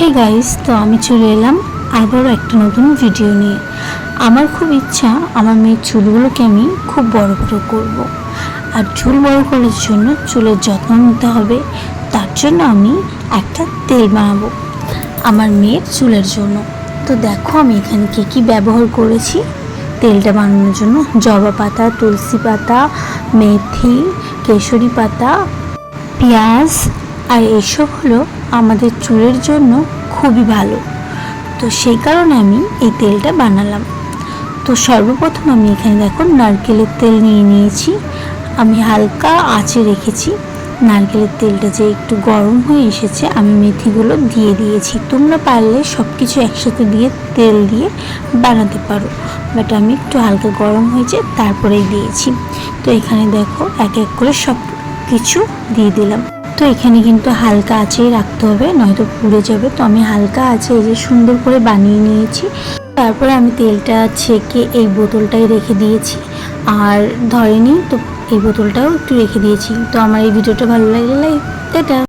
Hey guys, তো আমি চলে এলাম আবারও একটা নতুন ভিডিও নিয়ে। আমার খুব ইচ্ছা আমার মেয়ের চুলগুলোকে আমি খুব বড় বড় করব। আর চুল বড় করার জন্য চুলের যত্ন নিতে হবে। তার জন্য আমি একটা তেল বানাবো আমার মেয়ের চুলের জন্য। তো দেখো আমি এখানে কী কী ব্যবহার করেছি তেলটা বানানোর জন্য। জবা পাতা, তুলসী পাতা, মেথি, কেশরি পাতা, পেঁয়াজ। আর এসব হলো আমাদের চুলের জন্য খুবই ভালো। তো সেই কারণে আমি এই তেলটা বানালাম। তো সর্বপ্রথম আমি এখানে দেখো নারকেলের তেল নিয়ে নিয়েছি। আমি হালকা আঁচে রেখেছি। নারকেলের তেলটা যে একটু গরম হয়ে এসেছে, আমি মেথিগুলো দিয়ে দিয়েছি। তোমরা পারলে সব কিছু একসাথে দিয়ে তেল দিয়ে বানাতে পারো, বাট আমি একটু হালকা গরম হয়েছে তারপরেই দিয়েছি। তো এখানে দেখো এক এক করে সব কিছু দিয়ে দিলাম। তো এখানে কিন্তু হালকা আঁচেই রাখতে হবে, নয়তো পুড়ে যাবে। তো আমি হালকা আঁচে এই যে সুন্দর করে বানিয়ে নিয়েছি। তারপরে আমি তেলটা ছেঁকে এই বোতলটাই রেখে দিয়েছি, আর ধরেনি তো এই বোতলটাও একটু রেখে দিয়েছি। তো আমার এই ভিডিওটা ভালো লাগলে লাইক, টাটা।